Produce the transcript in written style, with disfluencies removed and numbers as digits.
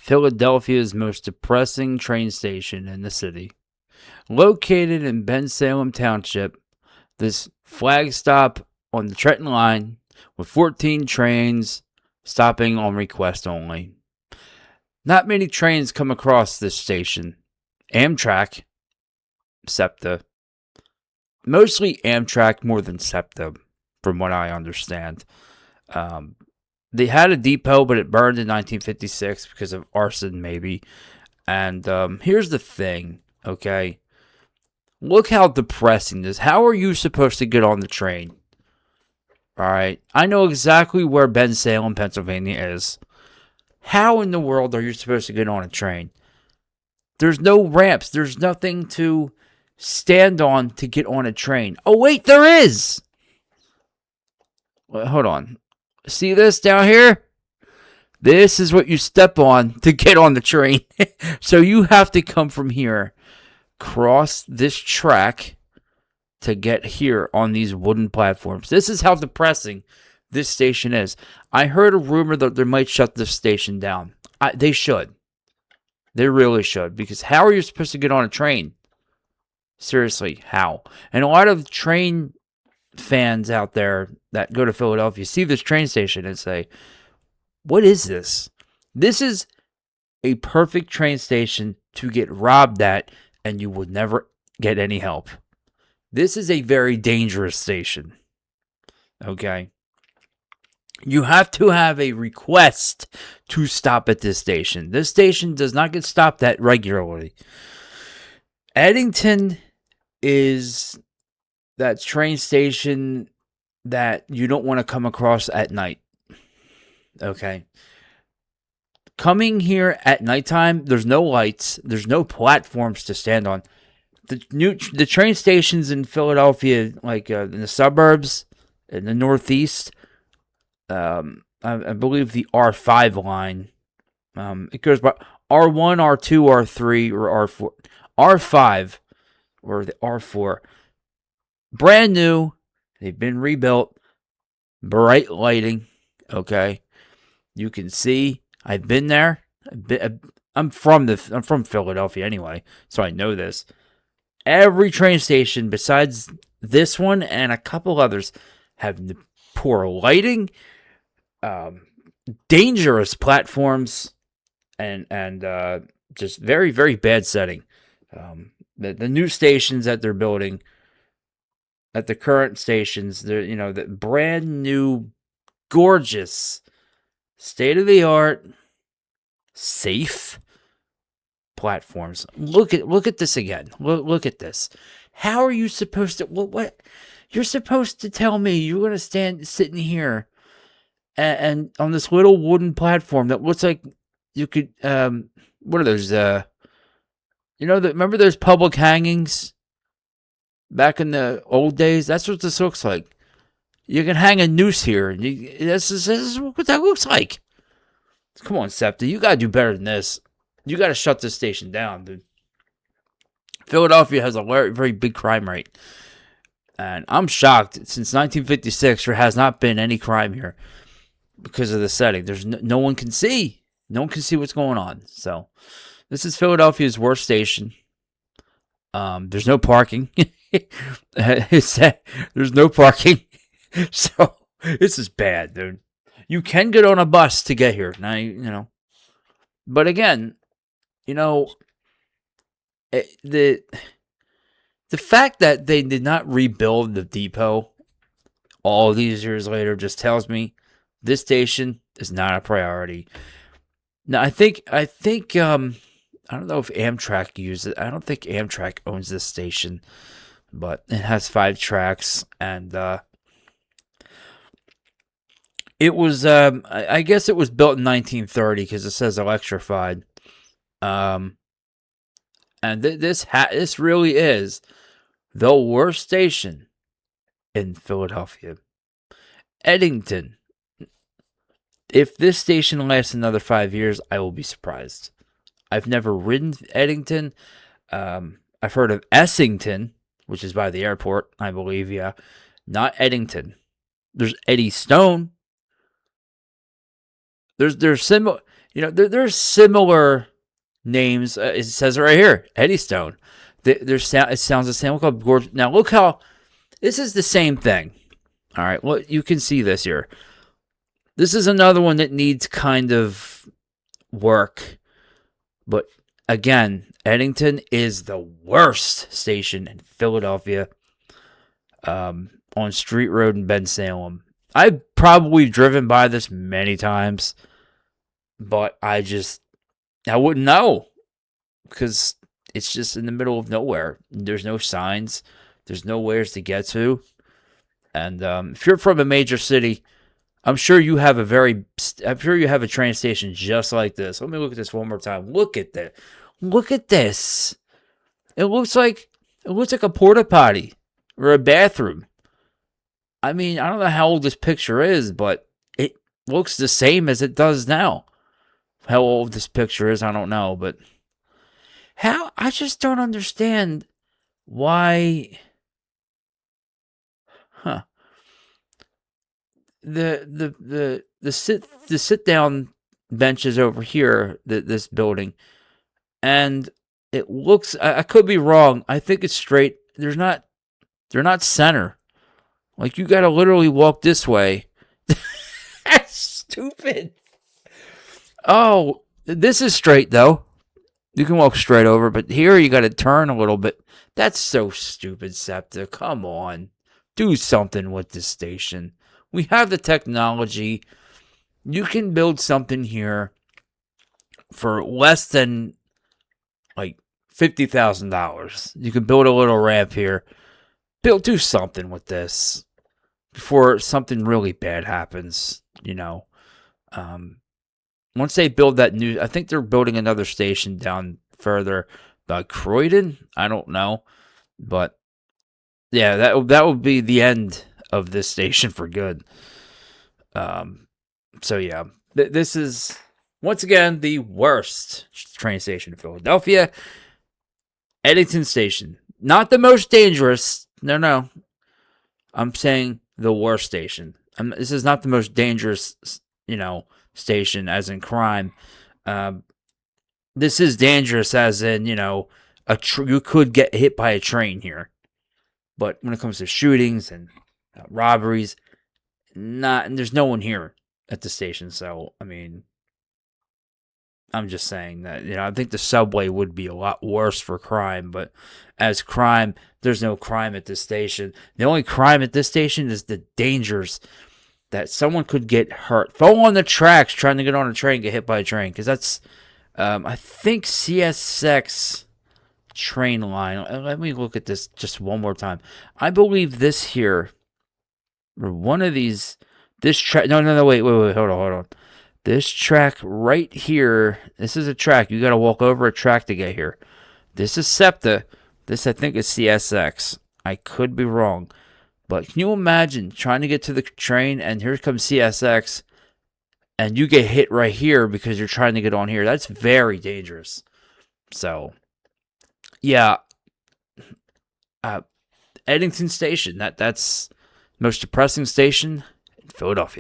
Philadelphia's most depressing train station in the city. Located in Bensalem Township, this flag stop on the Trenton line with 14 trains stopping on request only. Not many trains come across this station. AMTRAK, SEPTA. Mostly AMTRAK more than SEPTA, from what I understand. They had a depot, but it burned in 1956 because of arson, maybe. And here's the thing, okay? Look how depressing this is. How are you supposed to get on the train? All right. I know exactly where Bensalem, Pennsylvania is. How in the world are you supposed to get on a train? There's no ramps. There's nothing to stand on to get on a train. Oh, wait, there is. Well, hold on. See this down here? This is what you step on to get on the train. So you have to come from here, cross this track to get here on these wooden platforms. This is how depressing this station is. I heard a rumor that they might shut this station down. They should. They really should. Because how are you supposed to get on a train? Seriously, how? And a lot of train fans out there that go to Philadelphia see this train station and say, what is this? This is a perfect train station to get robbed at, and you would never get any help. This is a very dangerous station. Okay? You have to have a request to stop at this station. This station does not get stopped at regularly. Eddington is that train station that you don't want to come across at night. Okay? Coming here at nighttime, there's no lights, there's no platforms to stand on. The train stations in Philadelphia, like in the suburbs, in the northeast, I believe the R5 line, it goes by R1, R2, R3, or R4. R5, or the R4. Brand new. They've been rebuilt. Bright lighting. Okay. You can see. I've been there. I'm from Philadelphia anyway, so I know this. Every train station besides this one and a couple others have poor lighting, dangerous platforms, and just very, very bad setting. The new stations that they're building, at the current stations, they're the brand new, gorgeous, state of the art, safe platforms. Look at this again. Look at this. How are you supposed to? What? You're supposed to tell me you're going to sitting here and on this little wooden platform that looks like you could. What are those? Remember those public hangings back in the old days? That's what this looks like. You can hang a noose here, and this is what that looks like. Come on, SEPTA, you gotta do better than this. You gotta shut this station down, dude. Philadelphia has a very, very big crime rate, and I'm shocked. Since 1956, there has not been any crime here because of the setting. There's no one can see. No one can see what's going on. So, this is Philadelphia's worst station. There's no parking. There's no parking. So, this is bad, dude. You can get on a bus to get here. Now, but again, the fact that they did not rebuild the depot all these years later just tells me this station is not a priority. Now, I think I don't know if AMTRAK uses it. I don't think AMTRAK owns this station, but it has 5 tracks, and it was, I guess it was built in 1930 because it says electrified. And this really is the worst station in Philadelphia. Eddington. If this station lasts another 5 years, I will be surprised. I've never ridden Eddington. I've heard of Essington, which is by the airport, I believe, yeah. Not Eddington. There's Eddystone. There's similar. There's similar names. It says it right here, Eddystone. It sounds the same. Look how gorgeous. Now look how this is the same thing. All right, well you can see this here. This is another one that needs kind of work, but again, Eddington is the worst station in Philadelphia. On Street Road in Bensalem. I've probably driven by this many times, but I wouldn't know because it's just in the middle of nowhere. There's no signs. There's nowheres to get to. And if you're from a major city, I'm sure you have a train station just like this. Let me look at this one more time. Look at that. Look at this. It looks like a porta potty or a bathroom. I mean, I don't know how old this picture is, but it looks the same as it does now. How old this picture is, I don't know, but I just don't understand why. Huh. The sit down benches over here, this building, and it looks. I could be wrong. I think it's straight. They're not center. Like, you gotta literally walk this way. That's stupid. Oh, this is straight, though. You can walk straight over, but here you gotta turn a little bit. That's so stupid, SEPTA. Come on. Do something with this station. We have the technology. You can build something here for less than, like, $50,000. You can build a little ramp here. Do something with this before something really bad happens, Once they build that new, I think they're building another station down further by Croydon. I don't know, but yeah, that would be the end of this station for good. So yeah, this is once again the worst train station in Philadelphia. Eddington Station, not the most dangerous. No. I'm saying the worst station. This is not the most dangerous, station as in crime. This is dangerous as in, you could get hit by a train here. But when it comes to shootings and robberies, there's no one here at the station. So, I mean, I'm just saying that, I think the subway would be a lot worse for crime, but as crime, there's no crime at this station. The only crime at this station is the dangers that someone could get hurt. Fall on the tracks trying to get on a train, get hit by a train, because that's, I think, CSX train line. Let me look at this just one more time. I believe this here, or one of these, this track, no, wait, hold on. This track right here, this is a track. You got to walk over a track to get here. This is SEPTA. This, I think, is CSX. I could be wrong. But can you imagine trying to get to the train and here comes CSX and you get hit right here because you're trying to get on here? That's very dangerous. So, yeah. Eddington Station. That's most depressing station in Philadelphia.